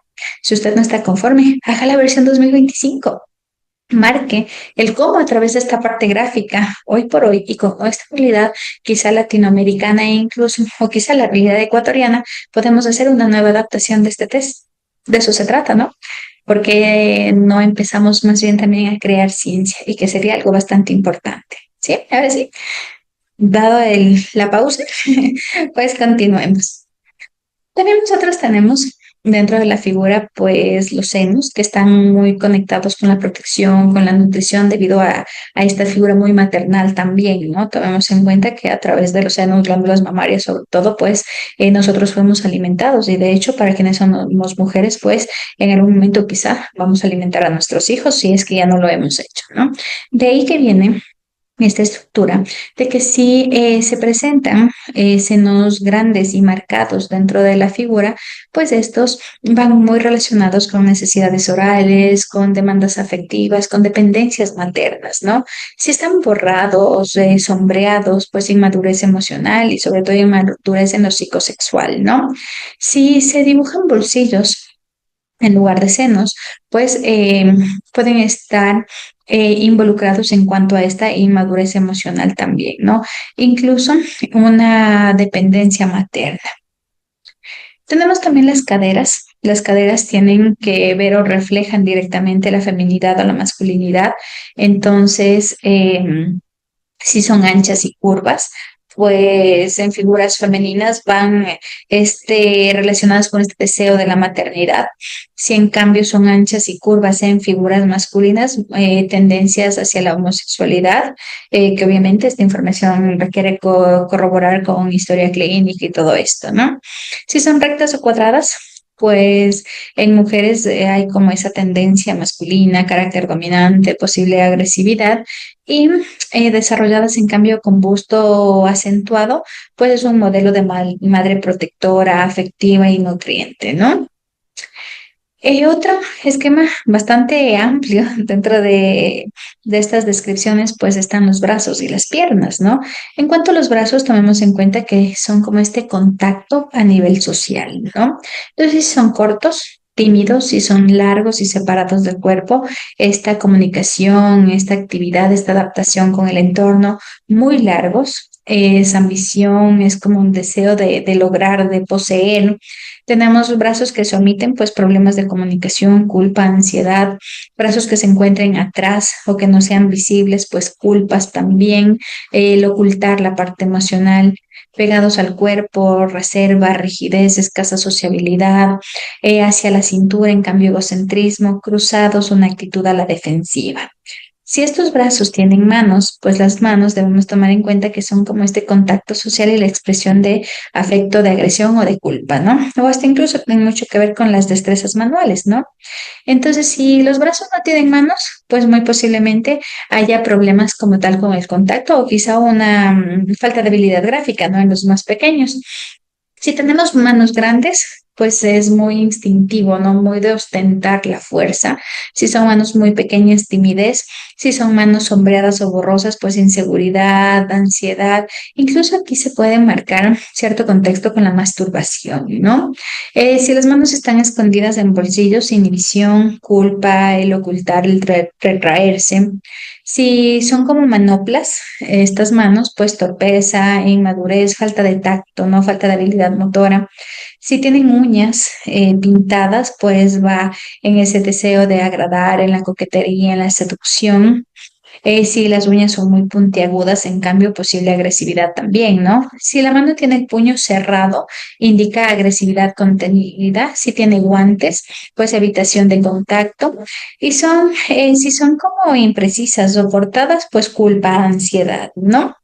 si usted no está conforme, haga la versión 2025. Marque el cómo a través de esta parte gráfica, hoy por hoy, y con esta realidad quizá latinoamericana e incluso, o quizá la realidad ecuatoriana, podemos hacer una nueva adaptación de este test. De eso se trata, ¿no? Porque no empezamos más bien también a crear ciencia y que sería algo bastante importante. ¿Sí? Ahora sí. Dado la pausa, pues continuemos. También nosotros tenemos dentro de la figura, pues los senos, que están muy conectados con la protección, con la nutrición, debido a esta figura muy maternal también, ¿no? Tomemos en cuenta que a través de los senos, glándulas mamarias, sobre todo, pues nosotros fuimos alimentados y de hecho, para quienes somos mujeres, pues en algún momento quizá vamos a alimentar a nuestros hijos si es que ya no lo hemos hecho, ¿no? De ahí que viene esta estructura de que si se presentan senos grandes y marcados dentro de la figura, pues estos van muy relacionados con necesidades orales, con demandas afectivas, con dependencias maternas, ¿no? Si están borrados, sombreados, pues inmadurez emocional y sobre todo inmadurez en lo psicosexual, ¿no? Si se dibujan bolsillos en lugar de senos, pues pueden estar involucrados en cuanto a esta inmadurez emocional también, ¿no? Incluso una dependencia materna. Tenemos también las caderas. Las caderas tienen que ver o reflejan directamente la feminidad o la masculinidad. Entonces, si son anchas y curvas, pues en figuras femeninas van relacionadas con este deseo de la maternidad. Si en cambio son anchas y curvas en figuras masculinas, tendencias hacia la homosexualidad, que obviamente esta información requiere corroborar con historia clínica y todo esto, ¿no? Si son rectas o cuadradas, pues en mujeres hay como esa tendencia masculina, carácter dominante, posible agresividad y desarrolladas en cambio con busto acentuado, pues es un modelo de madre protectora, afectiva y nutriente, ¿no? Otro esquema bastante amplio dentro de estas descripciones, pues están los brazos y las piernas, ¿no? En cuanto a los brazos, tomemos en cuenta que son como este contacto a nivel social, ¿no? Entonces, si son cortos, tímidos, si son largos y separados del cuerpo, esta comunicación, esta actividad, esta adaptación con el entorno, muy largos. es ambición, es como un deseo de lograr, de poseer. Tenemos brazos que se omiten, pues problemas de comunicación, culpa, ansiedad, brazos que se encuentren atrás o que no sean visibles, pues culpas también, el ocultar la parte emocional, pegados al cuerpo, reserva, rigidez, escasa sociabilidad, hacia la cintura, en cambio, egocentrismo, cruzados, una actitud a la defensiva. Si estos brazos tienen manos, pues las manos debemos tomar en cuenta que son como este contacto social y la expresión de afecto, de agresión o de culpa, ¿no? O hasta incluso tienen mucho que ver con las destrezas manuales, ¿no? Entonces, si los brazos no tienen manos, pues muy posiblemente haya problemas como tal con el contacto o quizá una falta de habilidad gráfica, ¿no? En los más pequeños. Si tenemos manos grandes, pues es muy instintivo, ¿no? Muy de ostentar la fuerza. Si son manos muy pequeñas, timidez. Si son manos sombreadas o borrosas, pues inseguridad, ansiedad. Incluso aquí se puede marcar cierto contexto con la masturbación, ¿no? Si las manos están escondidas en bolsillos, inhibición, culpa, el ocultar, el retraerse. Si son como manoplas, estas manos, pues torpeza, inmadurez, falta de tacto, no falta de habilidad motora. Si tienen uñas pintadas, pues va en ese deseo de agradar, en la coquetería, en la seducción. Si las uñas son muy puntiagudas, en cambio, posible agresividad también, ¿no? Si la mano tiene el puño cerrado, indica agresividad contenida. Si tiene guantes, pues evitación de contacto. Y si son como imprecisas o cortadas, pues culpa, ansiedad, ¿no?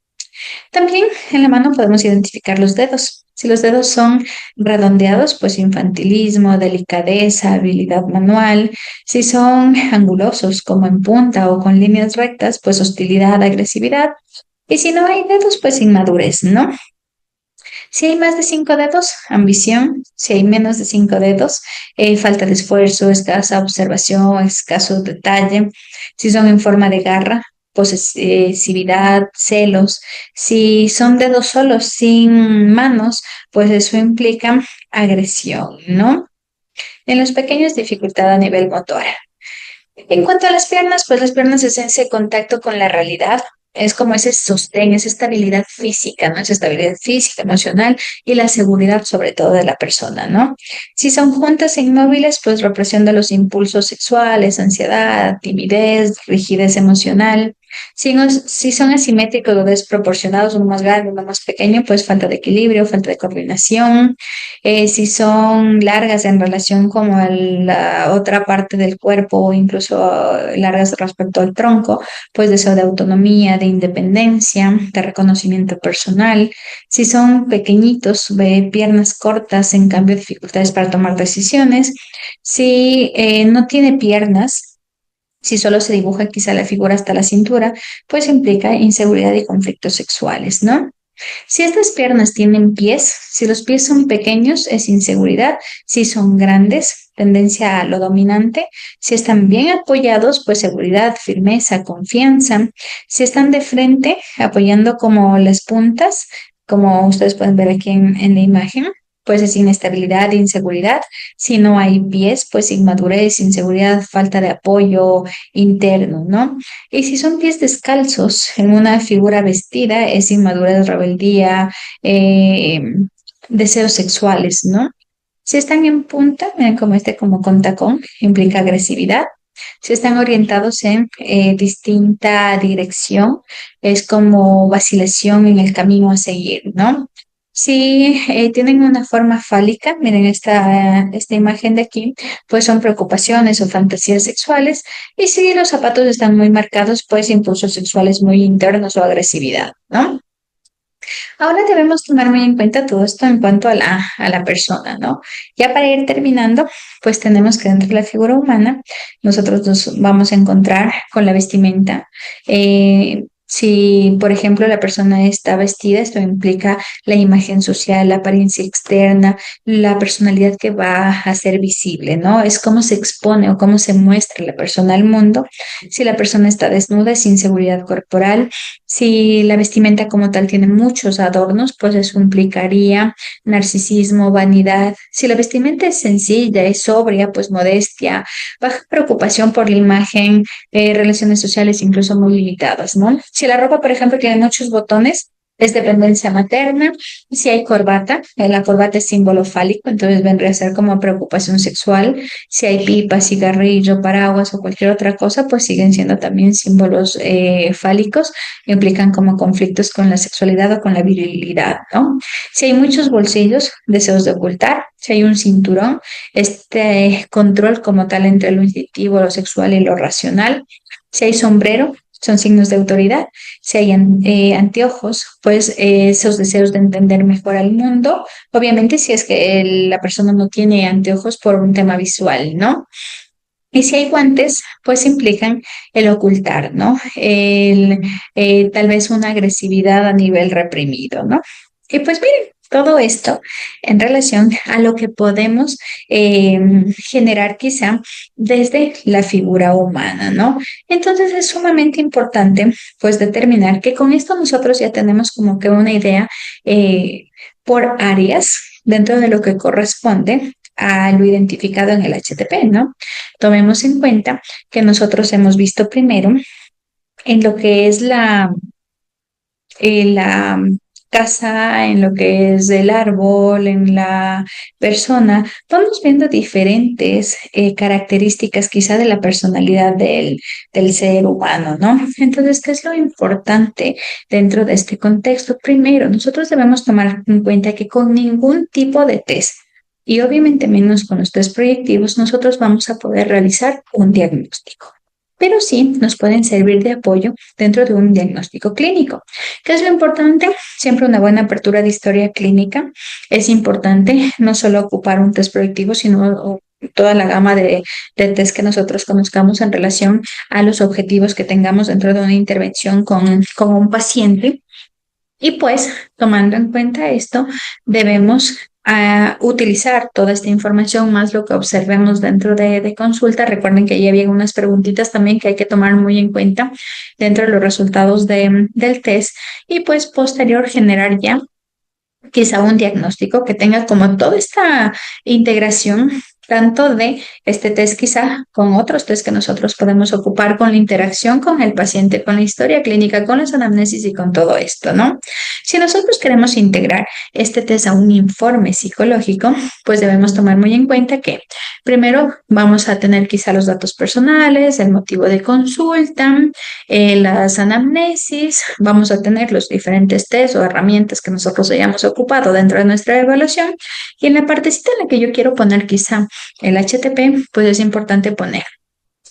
También en la mano podemos identificar los dedos. Si los dedos son redondeados, pues infantilismo, delicadeza, habilidad manual. Si son angulosos, como en punta o con líneas rectas, pues hostilidad, agresividad. Y si no hay dedos, pues inmadurez, ¿no? Si hay más de 5 dedos, ambición. Si hay menos de 5 dedos, falta de esfuerzo, escasa observación, escaso detalle. Si son en forma de garra, posesividad, celos. Si son dedos solos, sin manos, pues eso implica agresión, ¿no? En los pequeños, dificultad a nivel motor. En cuanto a las piernas, pues las piernas es ese contacto con la realidad, es como ese sostén, esa estabilidad física, ¿no? Esa estabilidad física, emocional y la seguridad sobre todo de la persona, ¿no? Si son juntas e inmóviles, pues represión de los impulsos sexuales, ansiedad, timidez, rigidez emocional. Si son asimétricos o desproporcionados, uno más grande, uno más pequeño, pues falta de equilibrio, falta de coordinación. Si son largas en relación como a la otra parte del cuerpo o incluso largas respecto al tronco, pues deseo de autonomía, de independencia, de reconocimiento personal. Si son pequeñitos, piernas cortas, en cambio dificultades para tomar decisiones. Si no tiene piernas, si solo se dibuja quizá la figura hasta la cintura, pues implica inseguridad y conflictos sexuales, ¿no? Si estas piernas tienen pies, si los pies son pequeños, es inseguridad. Si son grandes, tendencia a lo dominante. Si están bien apoyados, pues seguridad, firmeza, confianza. Si están de frente, apoyando como las puntas, como ustedes pueden ver aquí en la imagen, pues es inestabilidad, inseguridad. Si no hay pies, pues inmadurez, inseguridad, falta de apoyo interno, ¿no? Y si son pies descalzos en una figura vestida, es inmadurez, rebeldía, eh, deseos sexuales, ¿no? Si están en punta, miren como este como con tacón, implica agresividad. Si están orientados en distinta dirección, es como vacilación en el camino a seguir, ¿no? Si tienen una forma fálica, miren esta imagen de aquí, pues son preocupaciones o fantasías sexuales. Y si los zapatos están muy marcados, pues impulsos sexuales muy internos o agresividad, ¿no? Ahora debemos tomar muy en cuenta todo esto en cuanto a la persona, ¿no? Ya para ir terminando, pues tenemos que dentro de la figura humana, nosotros nos vamos a encontrar con la vestimenta. Si, por ejemplo, la persona está vestida, esto implica la imagen social, la apariencia externa, la personalidad que va a ser visible, ¿no? Es cómo se expone o cómo se muestra la persona al mundo. Si la persona está desnuda, es inseguridad corporal. Si la vestimenta como tal tiene muchos adornos, pues eso implicaría narcisismo, vanidad. Si la vestimenta es sencilla, es sobria, pues modestia, baja preocupación por la imagen, relaciones sociales incluso muy limitadas, ¿no? Si la ropa, por ejemplo, tiene muchos botones, es dependencia materna. Si hay corbata, la corbata es símbolo fálico, entonces vendría a ser como preocupación sexual. Si hay pipa, cigarrillo, paraguas o cualquier otra cosa, pues siguen siendo también símbolos fálicos, implican como conflictos con la sexualidad o con la virilidad, ¿no? Si hay muchos bolsillos, deseos de ocultar. Si hay un cinturón, este control como tal entre lo instintivo, lo sexual y lo racional. Si hay sombrero, son signos de autoridad. Si hay anteojos, pues esos deseos de entender mejor al mundo. Obviamente, si es que la persona no tiene anteojos por un tema visual, ¿no? Y si hay guantes, pues implican el ocultar, ¿no? Tal vez una agresividad a nivel reprimido, ¿no? Y pues miren, todo esto en relación a lo que podemos eh, generar quizá desde la figura humana, ¿no? Entonces es sumamente importante pues determinar que con esto nosotros ya tenemos como que una idea por áreas dentro de lo que corresponde a lo identificado en el HTP, ¿no? Tomemos en cuenta que nosotros hemos visto primero en lo que es la casa, en lo que es el árbol, en la persona, vamos viendo diferentes características quizá de la personalidad del ser humano, ¿no? Entonces, ¿qué es lo importante dentro de este contexto? Primero, nosotros debemos tomar en cuenta que con ningún tipo de test, y obviamente menos con los test proyectivos, nosotros vamos a poder realizar un diagnóstico. Pero sí nos pueden servir de apoyo dentro de un diagnóstico clínico. ¿Qué es lo importante? Siempre una buena apertura de historia clínica. Es importante no solo ocupar un test proyectivo, sino toda la gama de test que nosotros conozcamos en relación a los objetivos que tengamos dentro de una intervención con un paciente. Y pues, tomando en cuenta esto, debemos utilizar toda esta información más lo que observemos dentro de consulta. Recuerden que ya había unas preguntitas también que hay que tomar muy en cuenta dentro de los resultados del test y pues posterior generar ya quizá un diagnóstico que tenga como toda esta integración, tanto de este test quizá con otros test que nosotros podemos ocupar con la interacción con el paciente, con la historia clínica, con las anamnesis y con todo esto, ¿no? Si nosotros queremos integrar este test a un informe psicológico, pues debemos tomar muy en cuenta que primero vamos a tener quizá los datos personales, el motivo de consulta, las anamnesis, vamos a tener los diferentes test o herramientas que nosotros hayamos ocupado dentro de nuestra evaluación y en la partecita en la que yo quiero poner quizá el HTP, pues es importante poner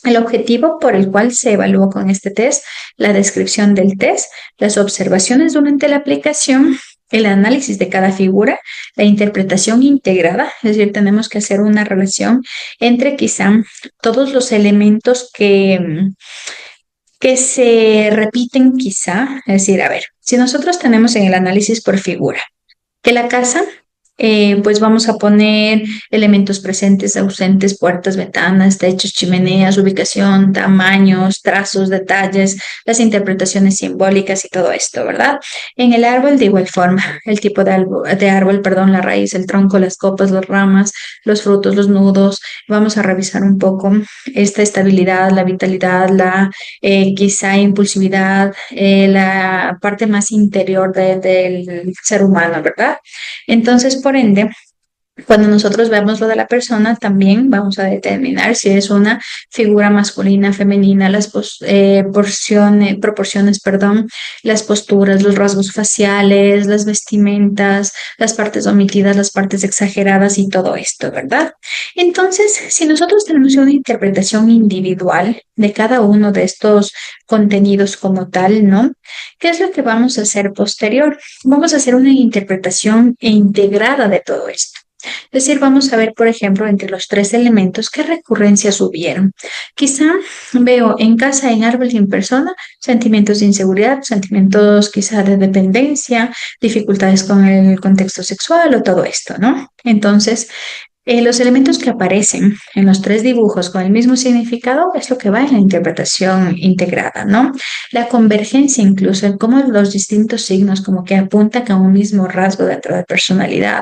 el objetivo por el cual se evaluó con este test, la descripción del test, las observaciones durante la aplicación, el análisis de cada figura, la interpretación integrada, es decir, tenemos que hacer una relación entre quizá todos los elementos que se repiten quizá, es decir, a ver, si nosotros tenemos en el análisis por figura que la casa, pues vamos a poner elementos presentes, ausentes, puertas, ventanas, techos, chimeneas, ubicación, tamaños, trazos, detalles, las interpretaciones simbólicas y todo esto, ¿verdad? En el árbol de igual forma, el tipo de árbol, perdón, la raíz, el tronco, las copas, las ramas, los frutos, los nudos. Vamos a revisar un poco esta estabilidad, la vitalidad, la quizá impulsividad, la parte más interior del ser humano, ¿verdad? Entonces, por ende, cuando nosotros vemos lo de la persona, también vamos a determinar si es una figura masculina, femenina, las proporciones, perdón, las posturas, los rasgos faciales, las vestimentas, las partes omitidas, las partes exageradas y todo esto, ¿verdad? Entonces, si nosotros tenemos una interpretación individual de cada uno de estos contenidos como tal, ¿no? ¿Qué es lo que vamos a hacer posterior? Vamos a hacer una interpretación integrada de todo esto. Es decir, vamos a ver, por ejemplo, entre los tres elementos qué recurrencias hubieron. Quizá veo en casa, en árbol y en persona sentimientos de inseguridad, sentimientos quizá de dependencia, dificultades con el contexto sexual o todo esto, ¿no? Entonces, los elementos que aparecen en los tres dibujos con el mismo significado es lo que va en la interpretación integrada, ¿no? La convergencia incluso en cómo los distintos signos como que apuntan a un mismo rasgo dentro de personalidad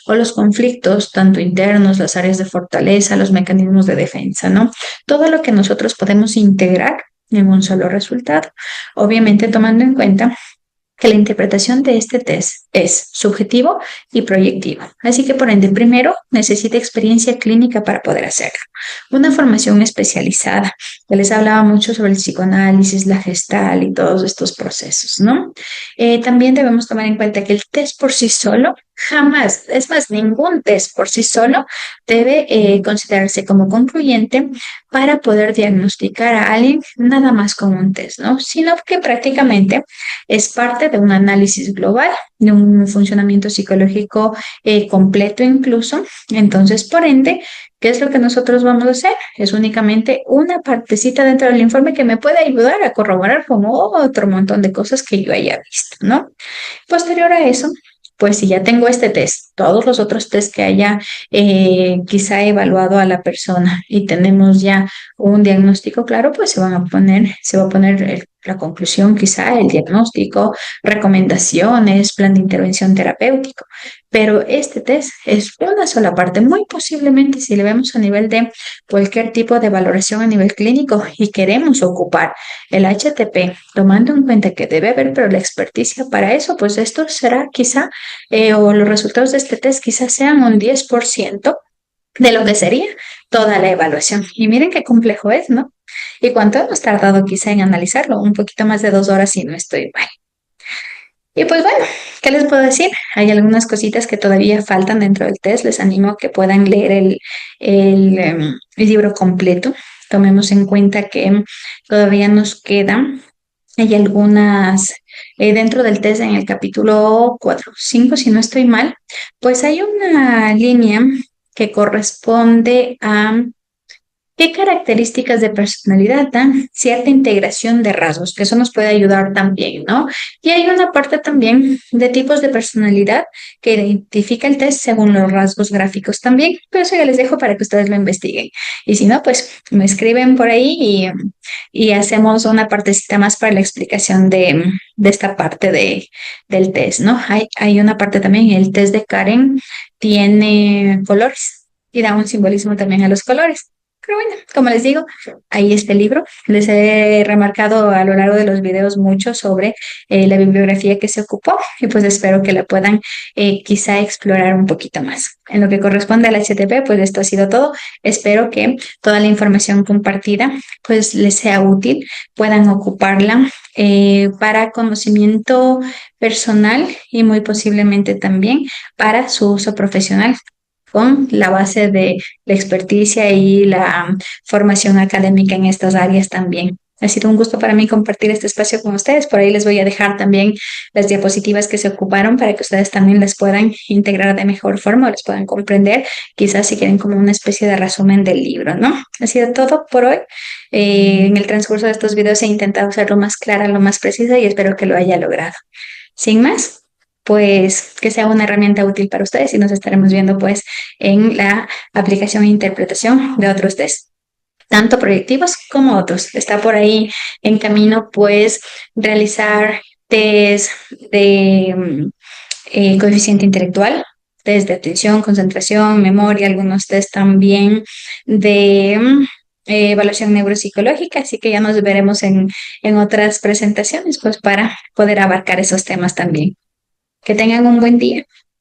o los conflictos tanto internos, las áreas de fortaleza, los mecanismos de defensa, ¿no? Todo lo que nosotros podemos integrar en un solo resultado, obviamente tomando en cuenta que la interpretación de este test es subjetivo y proyectivo. Así que, por ende, primero necesita experiencia clínica para poder hacerlo. Una formación especializada. Ya les hablaba mucho sobre el psicoanálisis, la gestal y todos estos procesos, ¿no? También debemos tomar en cuenta que el test por sí solo jamás, es más, ningún test por sí solo debe considerarse como concluyente para poder diagnosticar a alguien nada más con un test, ¿no? Sino que prácticamente es parte de un análisis global, de un funcionamiento psicológico completo incluso. Entonces, por ende, ¿qué es lo que nosotros vamos a hacer? Es únicamente una partecita dentro del informe que me puede ayudar a corroborar con otro montón de cosas que yo haya visto, ¿no? Posterior a eso, pues si ya tengo este test, todos los otros test que haya quizá evaluado a la persona y tenemos ya un diagnóstico claro, pues se va a poner la conclusión, quizá el diagnóstico, recomendaciones, plan de intervención terapéutico. Pero este test es una sola parte. Muy posiblemente si le vemos a nivel de cualquier tipo de valoración a nivel clínico y queremos ocupar el HTP, tomando en cuenta que debe haber, pero la experticia para eso, pues esto será quizá, o los resultados de este test quizás sean un 10% de lo que sería toda la evaluación. Y miren qué complejo es, ¿no? ¿Y cuánto hemos tardado quizá en analizarlo? Un poquito más de 2 horas si no estoy mal. Y pues bueno, ¿qué les puedo decir? Hay algunas cositas que todavía faltan dentro del test. Les animo a que puedan leer el libro completo. Tomemos en cuenta que todavía nos quedan, hay algunas, dentro del test en el capítulo 4 5 si no estoy mal, pues hay una línea que corresponde a ¿qué características de personalidad dan cierta integración de rasgos? Que eso nos puede ayudar también, ¿no? Y hay una parte también de tipos de personalidad que identifica el test según los rasgos gráficos también, pero eso ya les dejo para que ustedes lo investiguen. Y si no, pues me escriben por ahí y hacemos una partecita más para la explicación de esta parte del test, ¿no? Hay una parte también, el test de Karen tiene colores y da un simbolismo también a los colores. Pero bueno, como les digo, ahí está el libro. Les he remarcado a lo largo de los videos mucho sobre la bibliografía que se ocupó y pues espero que la puedan quizá explorar un poquito más. En lo que corresponde al HTP, pues esto ha sido todo. Espero que toda la información compartida pues les sea útil, puedan ocuparla para conocimiento personal y muy posiblemente también para su uso profesional con la base de la experticia y la formación académica en estas áreas también. Ha sido un gusto para mí compartir este espacio con ustedes. Por ahí les voy a dejar también las diapositivas que se ocuparon para que ustedes también las puedan integrar de mejor forma o les puedan comprender, quizás si quieren como una especie de resumen del libro, ¿no? Ha sido todo por hoy. En el transcurso de estos videos he intentado ser lo más clara, lo más precisa y espero que lo haya logrado. Sin más, pues que sea una herramienta útil para ustedes y nos estaremos viendo pues en la aplicación e interpretación de otros test, tanto proyectivos como otros. Está por ahí en camino pues realizar test de coeficiente intelectual, test de atención, concentración, memoria, algunos test también de evaluación neuropsicológica, así que ya nos veremos en otras presentaciones pues para poder abarcar esos temas también. Que tengan un buen día.